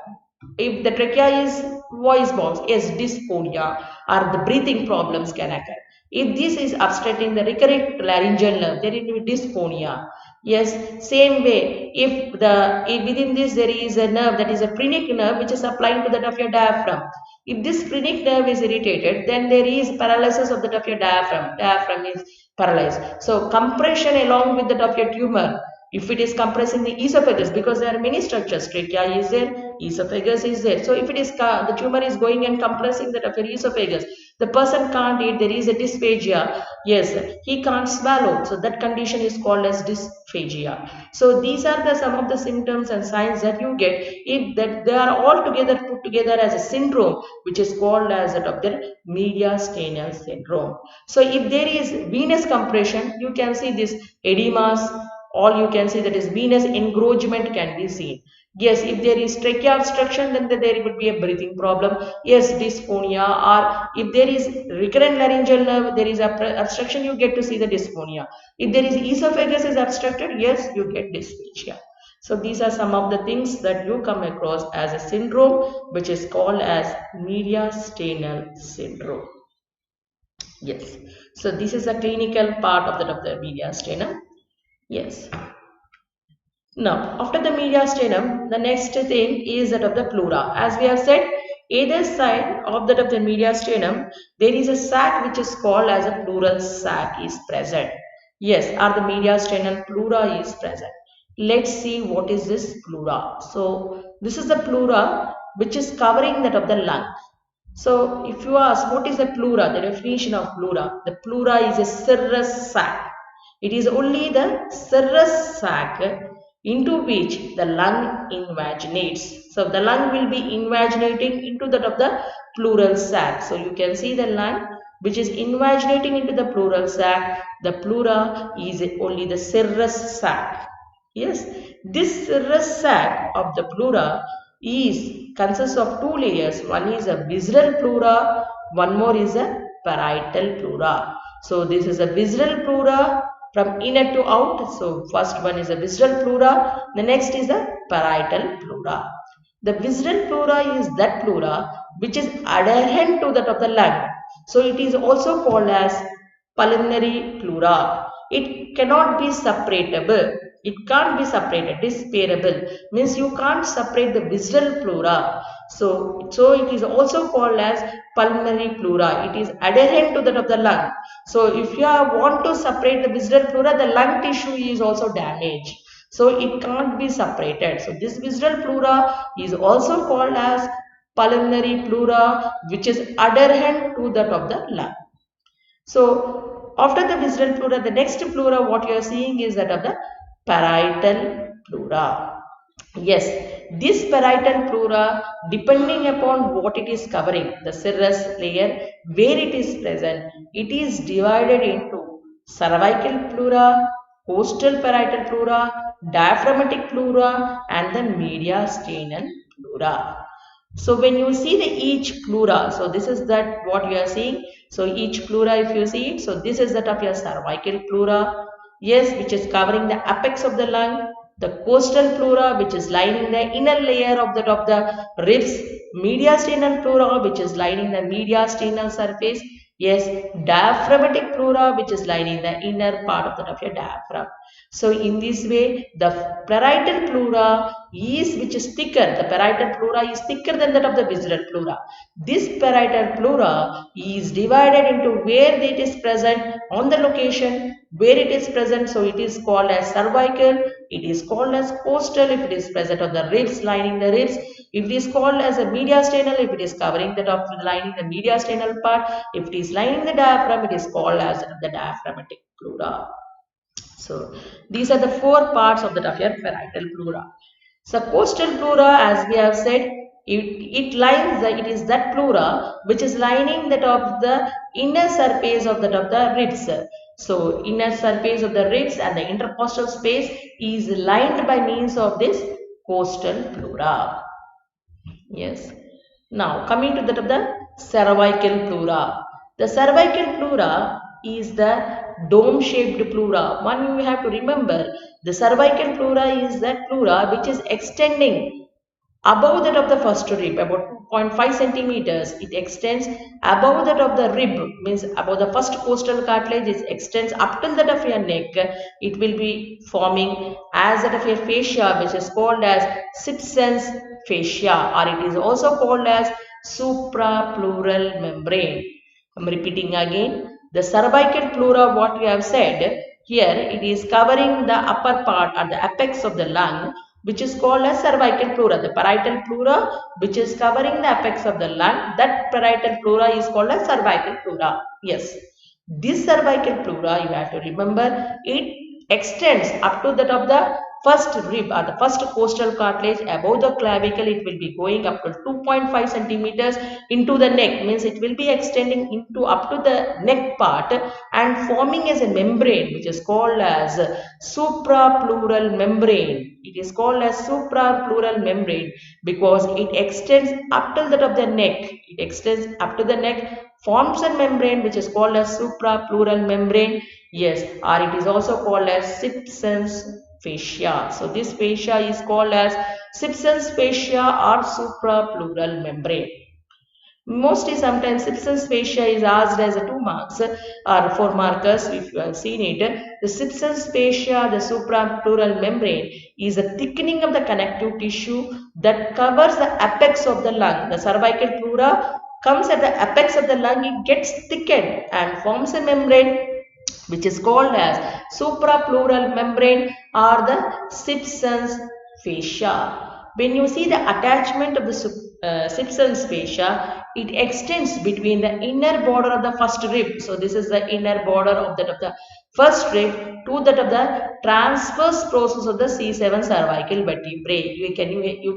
[SPEAKER 1] If the trachea is voice box, yes, dysphonia or the breathing problems can occur. If this is obstructing the recurrent laryngeal nerve, there will be dysphonia. Yes, same way, if within this there is a nerve, that is a phrenic nerve which is applying to that of your diaphragm. If this phrenic nerve is irritated, then there is paralysis of that of your diaphragm. Diaphragm is paralyzed. So compression along with that of your tumor. If it is compressing the esophagus, because there are many structures, trachea is there, esophagus is there. So if it is the tumor is going and compressing that of your esophagus, the person can't eat, there is a dysphagia. Yes, he can't swallow. So that condition is called as dysphagia. So these are the some of the symptoms and signs that you get if that they are all together put together as a syndrome, which is called as that of the mediastinal syndrome. So if there is venous compression, you can see this edemas, all you can see that is venous engorgement can be seen. Yes, if there is trachea obstruction, then there would be a breathing problem. Yes, dysphonia, or if there is recurrent laryngeal nerve, there is obstruction, you get to see the dysphonia. If there is esophagus is obstructed, yes, you get dysphagia. So these are some of the things that you come across as a syndrome, which is called as mediastinal syndrome. Yes. So this is a clinical part of the mediastinum. Yes. Now, after the mediastinum, the next thing is that of the pleura. As we have said, either side of that of the mediastinum, there is a sac which is called as a pleural sac is present. Yes, or the mediastinal pleura is present. Let's see what is this pleura. So, this is the pleura which is covering that of the lung. So, if you ask what is the pleura, the definition of pleura, the pleura is a serous sac. It is only the serous sac into which the lung invaginates. So, the lung will be invaginating into that of the pleural sac. So, you can see the lung which is invaginating into the pleural sac. The pleura is only the serous sac. Yes, this serous sac of the pleura consists of two layers. One is a visceral pleura, one more is a parietal pleura. So this is a visceral pleura from inner to out. So first one is a visceral pleura, the next is a parietal pleura. The visceral pleura is that pleura which is adherent to that of the lung. So it is also called as pulmonary pleura. It cannot be separatable. It can't be separated. Disparable means you can't separate the visceral pleura. So it is also called as pulmonary pleura. It is adherent to that of the lung. So if you want to separate the visceral pleura, the lung tissue is also damaged. So it can't be separated. So this visceral pleura is also called as pulmonary pleura, which is adherent to that of the lung. So after the visceral pleura, the next pleura what you are seeing is that of the parietal pleura. Yes, this parietal pleura, depending upon what it is covering, the serous layer, where it is present, it is divided into cervical pleura, costal parietal pleura, diaphragmatic pleura, and the mediastinal pleura. So when you see the each pleura, so this is that what you are seeing. So each pleura, if you see it, so this is that of your cervical pleura. Yes, which is covering the apex of the lung. The costal pleura, which is lining the inner layer of the ribs. Mediastinal pleura, which is lining the mediastinal surface. Yes, diaphragmatic pleura, which is lining the inner part of your diaphragm. So in this way, the parietal pleura which is thicker. The parietal pleura is thicker than that of the visceral pleura. This parietal pleura is divided into where it is present on the location where it is present. So it is called as cervical. It is called as costal if it is present on the ribs, lining the ribs. If it is called as a mediastinal, if it is covering the top, lining the mediastinal part. If it is lining the diaphragm, it is called as the diaphragmatic pleura. So these are the four parts of the parietal pleura. So costal pleura, as we have said, it is that pleura which is lining the top of the inner surface of the ribs. So inner surface of the ribs and the intercostal space is lined by means of this costal pleura. Yes. Now coming to the cervical pleura. The cervical pleura is the dome-shaped pleura. One you have to remember, the cervical pleura is that pleura which is extending above that of the first rib, about 2.5 centimeters. It extends above that of the rib, means above the first costal cartilage. It extends up till that of your neck. It will be forming as that of your fascia, which is called as Simpson's fascia, or it is also called as suprapleural membrane. I am repeating again. The cervical pleura, what we have said, here it is covering the upper part or the apex of the lung, which is called as cervical pleura. The parietal pleura, which is covering the apex of the lung, that parietal pleura is called as cervical pleura. Yes. This cervical pleura, you have to remember, it extends up to that of the first rib or the first costal cartilage above the clavicle. It will be going up to 2.5 centimeters into the neck, means it will be extending into up to the neck part and forming as a membrane which is called as suprapleural membrane. It is called as suprapleural membrane because it extends up till that of the neck. It extends up to the neck, forms a membrane which is called as suprapleural membrane. Yes, or it is also called as Simpson's fascia. So this fascia is called as Simpson's fascia or suprapleural membrane. Mostly sometimes Simpson's fascia is asked as a 2 marks or 4 markers if you have seen it. The Simpson's fascia, the suprapleural membrane, is a thickening of the connective tissue that covers the apex of the lung. The cervical pleura comes at the apex of the lung, it gets thickened and forms a membrane which is called as suprapleural membrane or the Simpson's fascia. When you see the attachment of the Simpson's fascia, it extends between the inner border of the first rib. So this is the inner border of the first rib to that of the transverse process of the C7 cervical vertebrae. You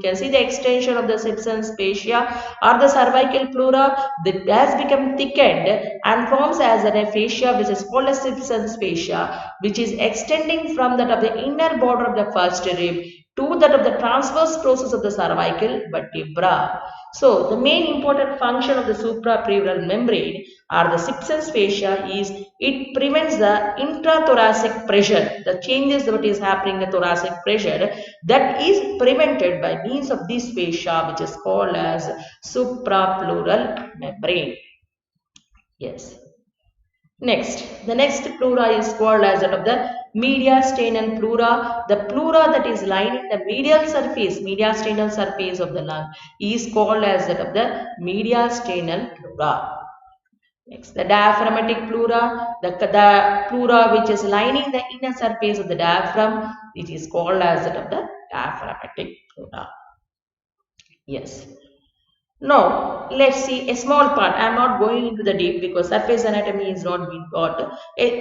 [SPEAKER 1] can see the extension of the Simpson's fascia or the cervical pleura that has become thickened and forms as a fascia which is called as Simpson's fascia, which is extending from that of the inner border of the first rib to that of the transverse process of the cervical vertebra. So, the main important function of the suprapleural membrane or the Simpson's fascia is it prevents the intrathoracic pressure, the changes that is happening in the thoracic pressure that is prevented by means of this fascia which is called as suprapleural membrane. Yes. Next, the next pleura is called as that of the mediastinal pleura. The pleura that is lining the mediastinal surface of the lung is called as that of the mediastinal pleura. Next, the diaphragmatic pleura, the pleura which is lining the inner surface of the diaphragm, it is called as that of the diaphragmatic pleura. Yes. Now, let's see a small part. I am not going into the deep because surface anatomy is not being taught.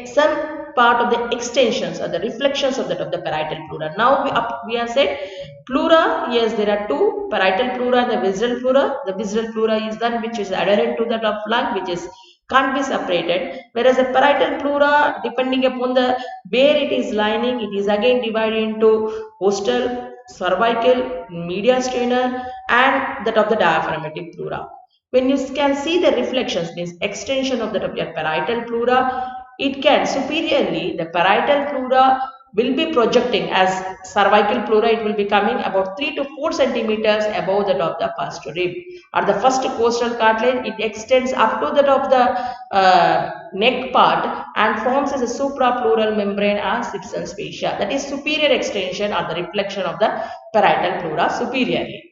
[SPEAKER 1] Some part of the extensions or the reflections of the parietal pleura. Now, we have said pleura, yes, there are two, parietal pleura and the visceral pleura. The visceral pleura is one which is adherent to that of lung, which is can't be separated, whereas the parietal pleura, depending upon the where it is lining, it is again divided into costal, cervical, mediastinal and that of the diaphragmatic pleura. When you can see the reflections, means extension of the parietal pleura, it can superiorly, the parietal pleura will be projecting as cervical pleura, it will be coming about 3 to 4 centimeters above that of the first rib. Or the first costal cartilage, it extends up to that of the neck part and forms as a suprapleural membrane as Simpson's fascia. That is superior extension or the reflection of the parietal pleura superiorly.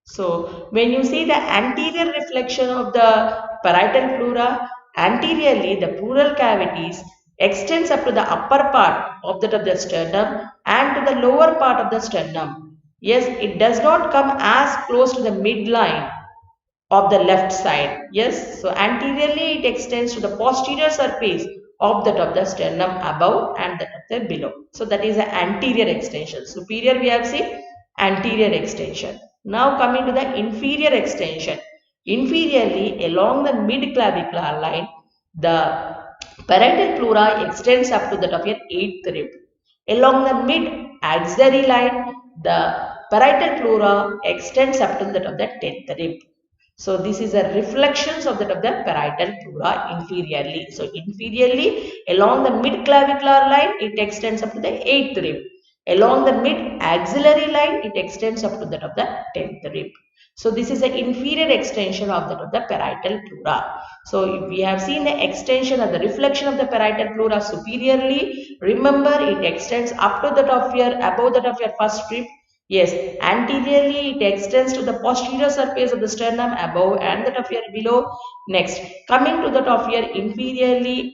[SPEAKER 1] So, when you see the anterior reflection of the parietal pleura, anteriorly the pleural cavities extends up to the upper part of the sternum and to the lower part of the sternum. Yes, it does not come as close to the midline of the left side. Yes, so anteriorly it extends to the posterior surface of the sternum above and that of the below. So that is the anterior extension. Superior we have seen, anterior extension. Now coming to the inferior extension. Inferiorly along the mid-clavicular line, the parietal pleura extends up to that of your 8th rib. Along the mid-axillary line, the parietal pleura extends up to that of the 10th rib. So this is a reflections of the parietal pleura inferiorly. So inferiorly along the mid-clavicular line, it extends up to the 8th rib. Along the mid-axillary line, it extends up to that of the 10th rib. So this is an inferior extension of the parietal pleura. So we have seen the extension or the reflection of the parietal pleura superiorly. Remember, it extends up to that of your above that of your first rib. Yes, anteriorly it extends to the posterior surface of the sternum above and that of your below. Next, coming to that of your inferiorly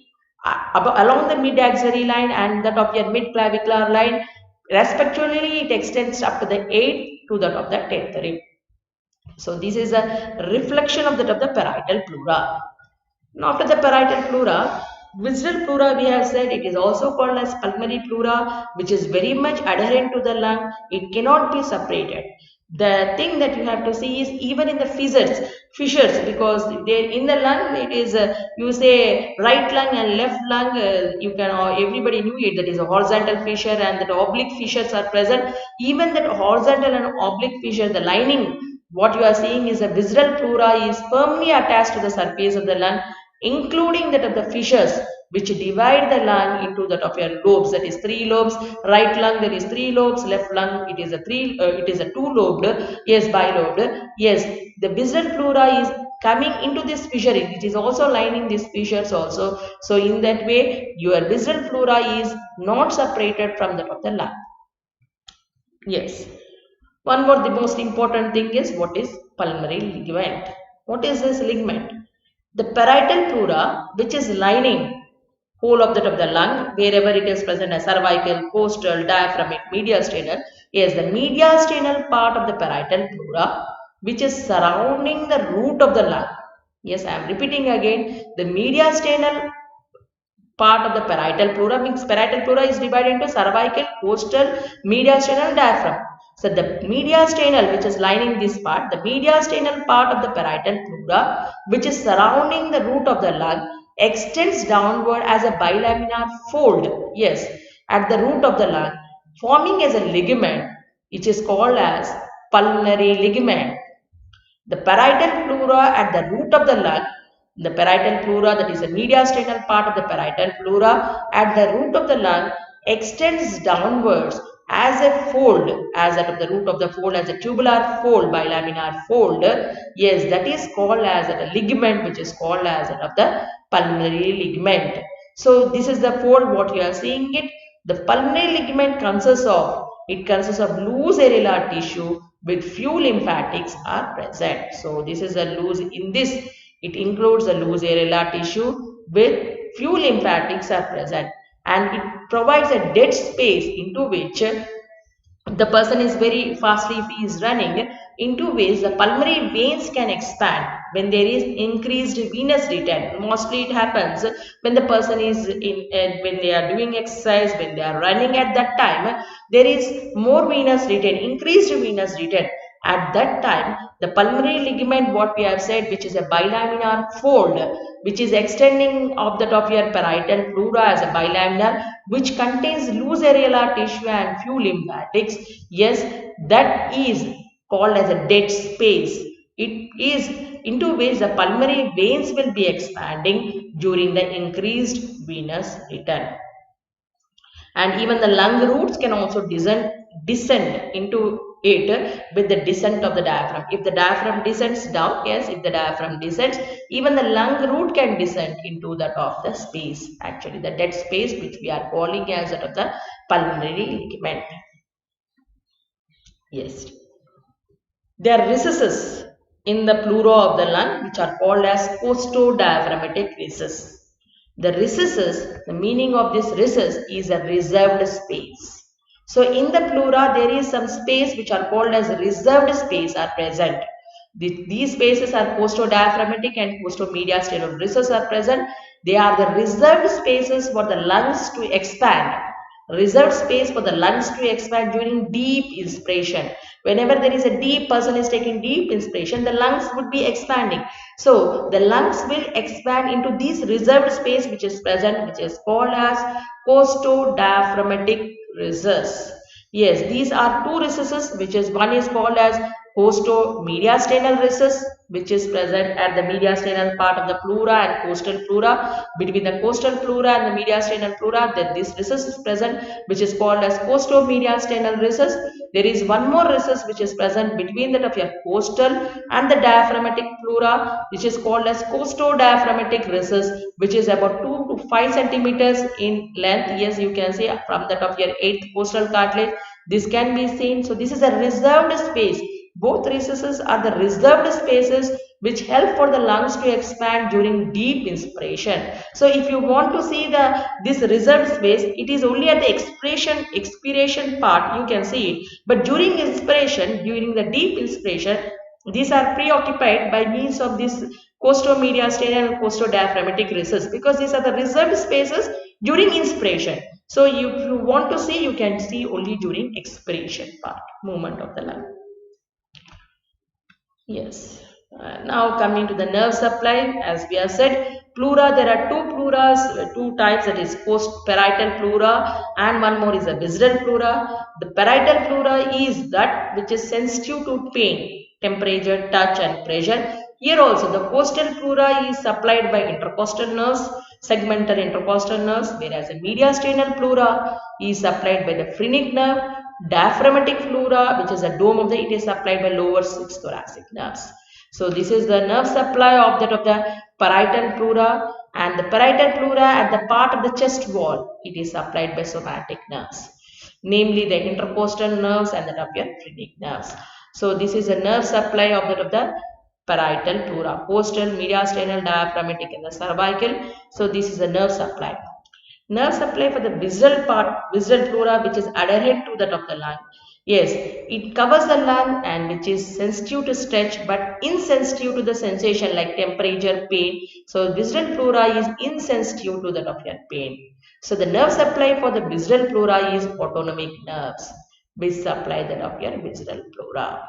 [SPEAKER 1] along the mid-axillary line and that of your mid-clavicular line, respectively it extends up to the 8th to that of the 10th rib. So this is a reflection of the parietal pleura. Now after the parietal pleura, visceral pleura we have said it is also called as pulmonary pleura, which is very much adherent to the lung. It cannot be separated. The thing that you have to see is even in the fissures because in the lung it is you say right lung and left lung, you can everybody knew it, that is a horizontal fissure and that oblique fissures are present. Even that horizontal and oblique fissure, the lining, what you are seeing is a visceral pleura is firmly attached to the surface of the lung, including that of the fissures which divide the lung into that of your lobes, that is 3 lobes. Right lung there is 3 lobes, left lung it is a 2 lobed, yes, bilobed. Yes, the visceral pleura is coming into this fissure. It is also lining these fissures also. So in that way, your visceral pleura is not separated from that of the lung. Yes. One more, the most important thing is what is pulmonary ligament. What is this ligament? The parietal pleura, which is lining whole of the lung, wherever it is present as cervical, costal, diaphragmatic, mediastinal, is the mediastinal part of the parietal pleura, which is surrounding the root of the lung. Yes, I am repeating again, the mediastinal part of the parietal pleura means parietal pleura is divided into cervical, costal, mediastinal, diaphragm. So the mediastinal, which is lining this part, the mediastinal part of the parietal pleura, which is surrounding the root of the lung, extends downward as a bilaminar fold. Yes, at the root of the lung, forming as a ligament, which is called as pulmonary ligament. The parietal pleura at the root of the lung, the parietal pleura, that is the mediastinal part of the parietal pleura at the root of the lung, extends downwards as a fold, as at the root of the fold, as a tubular fold, bilaminar fold. Yes, that is called as a ligament, which is called as of the pulmonary ligament. So this is the fold what you are seeing it. The pulmonary ligament consists of loose areolar tissue with few lymphatics are present. So this is a loose, in this it includes a loose areolar tissue with few lymphatics are present, and it provides a dead space into which the person is very fastly, if he is running, into which the pulmonary veins can expand when there is increased venous return. Mostly it happens when the person is when they are doing exercise, when they are running, at that time there is more venous return, increased venous return. At that time, the pulmonary ligament, what we have said, which is a bilaminar fold, which is extending of the top of your parietal pleura as a bilaminar, which contains loose areolar tissue and few lymphatics. Yes, that is called as a dead space. It is into which the pulmonary veins will be expanding during the increased venous return. And even the lung roots can also descend into it with the descent of the diaphragm. If the diaphragm descends down, yes, if the diaphragm descends, even the lung root can descend into that of the space, actually the dead space, which we are calling as that of the pulmonary ligament. Yes. There are recesses in the pleura of the lung which are called as costodiaphragmatic recesses. The recesses, the meaning of this recess is a reserved space. So in the pleura there is some space which are called as reserved space are present. These spaces are costodiaphragmatic and costomediastinal recesses are present. They are the reserved spaces for the lungs to expand. Reserved space for the lungs to expand during deep inspiration. Whenever there is a deep, person is taking deep inspiration, the lungs would be expanding. So the lungs will expand into this reserved space which is present, which is called as costodiaphragmatic recess. Yes, these are two recesses, which is one is called as costomediastinal recess, which is present at the mediastinal part of the pleura and costal pleura. Between the costal pleura and the mediastinal pleura, then this recess is present, which is called as costomediastinal recess. There is one more recess which is present between that of your costal and the diaphragmatic pleura, which is called as costodiaphragmatic recess, which is about 2 to 5 centimeters in length. Yes, you can see from that of your 8th costal cartilage. This can be seen. So this is a reserved space. Both recesses are the reserved spaces which help for the lungs to expand during deep inspiration. So if you want to see this reserved space, it is only at the expiration part you can see it. But during inspiration, during the deep inspiration, these are preoccupied by means of this costomediastinal and costodiaphragmatic recess, because these are the reserved spaces during inspiration. So if you want to see, you can see only during expiration part, movement of the lung. Yes. Now coming to the nerve supply, as we have said, pleura, there are two types, that is parietal pleura and one more is a visceral pleura. The parietal pleura is that which is sensitive to pain, temperature, touch and pressure. Here also the costal pleura is supplied by intercostal nerves, segmental intercostal nerves, whereas the mediastinal pleura is supplied by the phrenic nerve. Diaphragmatic pleura, which is a dome of it is supplied by lower 6 thoracic nerves. So this is the nerve supply of the parietal pleura, and the parietal pleura at the part of the chest wall, it is supplied by somatic nerves, namely the intercostal nerves and the phrenic nerves. So this is a nerve supply of the parietal pleura, costal, mediastinal, diaphragmatic and the cervical. So this is the nerve supply. Nerve supply for the visceral part, visceral pleura, which is adherent to that of the lung. Yes, it covers the lung and which is sensitive to stretch but insensitive to the sensation like temperature, pain. So visceral pleura is insensitive to that of your pain. So the nerve supply for the visceral pleura is autonomic nerves, which supply that of your visceral pleura.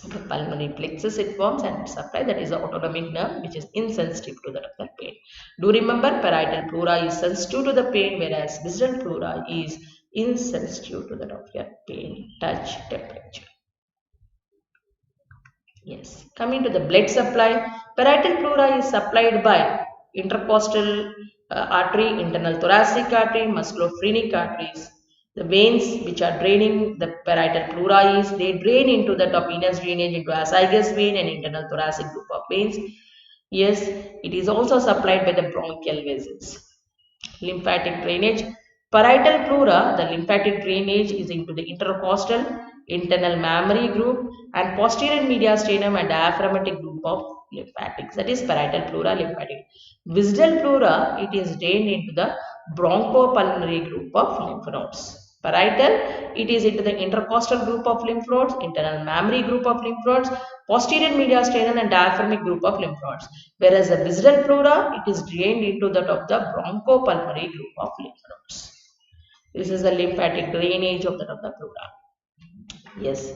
[SPEAKER 1] The pulmonary plexus it forms and supply, that is the autonomic nerve which is insensitive to the pain. Do remember, parietal pleura is sensitive to the pain, whereas visceral pleura is insensitive to the pain, touch, temperature. Yes, coming to the blood supply, parietal pleura is supplied by intercostal artery, internal thoracic artery, musculophrenic arteries. The veins which are draining the parietal pleura is, they drain into the venous drainage into azygous vein and internal thoracic group of veins. Yes, it is also supplied by the bronchial vessels. Lymphatic drainage. Parietal pleura, the lymphatic drainage is into the intercostal, internal mammary group and posterior mediastinum and diaphragmatic group of lymphatics. That is parietal pleura, lymphatic. Visceral pleura, it is drained into the bronchopulmonary group of lymph nodes. Parietal, it is into the intercostal group of lymph nodes, internal mammary group of lymph nodes, posterior mediastinal and diaphragmatic group of lymph nodes. Whereas the visceral pleura, it is drained into that of the bronchopulmonary group of lymph nodes. This is the lymphatic drainage of the pleura. Yes.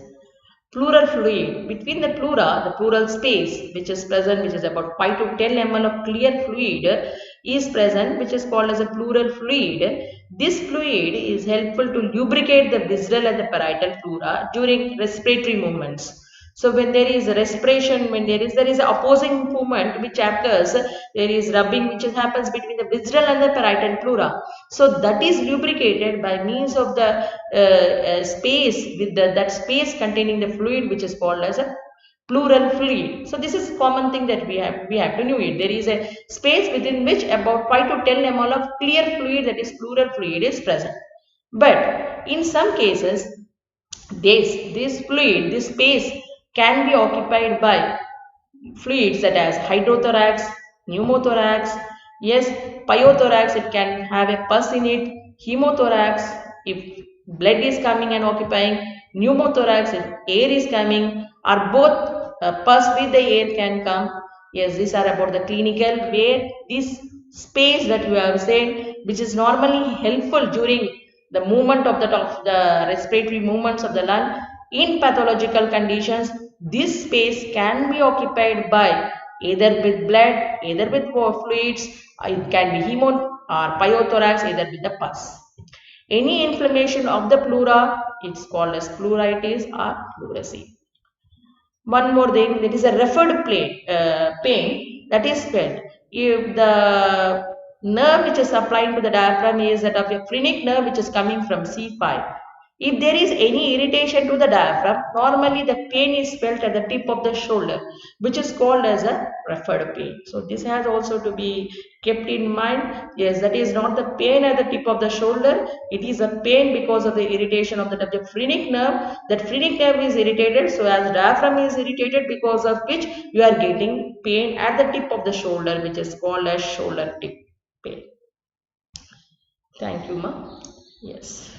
[SPEAKER 1] Pleural fluid. Between the pleura, the pleural space which is present, which is about 5 to 10 ml of clear fluid is present, which is called as a pleural fluid. This fluid is helpful to lubricate the visceral and the parietal pleura during respiratory movements. So when there is respiration, when there is opposing movement which occurs, there is rubbing which happens between the visceral and the parietal pleura. So that is lubricated by means of the space with that space containing the fluid which is called as a pleural fluid. So this is a common thing that we have to know it. There is a space within which about 5 to 10 ml of clear fluid, that is pleural fluid, is present. But in some cases, this fluid, this space can be occupied by fluids such as hydrothorax, pneumothorax, yes, pyothorax, it can have a pus in it, hemothorax, if blood is coming and occupying, pneumothorax, if air is coming, or both pus with the air can come. Yes, these are about the clinical, where this space that you have said, which is normally helpful during the movement of the respiratory movements of the lung. In pathological conditions, this space can be occupied by either with blood, either with fluids, it can be hemo or pyothorax, either with the pus. Any inflammation of the pleura, it's called as pleuritis or pleurisy. One more thing, that is a referred pain that is felt if the nerve which is supplying to the diaphragm is that of a phrenic nerve which is coming from C5. If there is any irritation to the diaphragm, normally the pain is felt at the tip of the shoulder, which is called as a referred pain. So this has also to be kept in mind. Yes, that is not the pain at the tip of the shoulder. It is a pain because of the irritation of the phrenic nerve. That phrenic nerve is irritated, so as diaphragm is irritated, because of which you are getting pain at the tip of the shoulder, which is called as shoulder tip pain. Thank you, ma. Yes.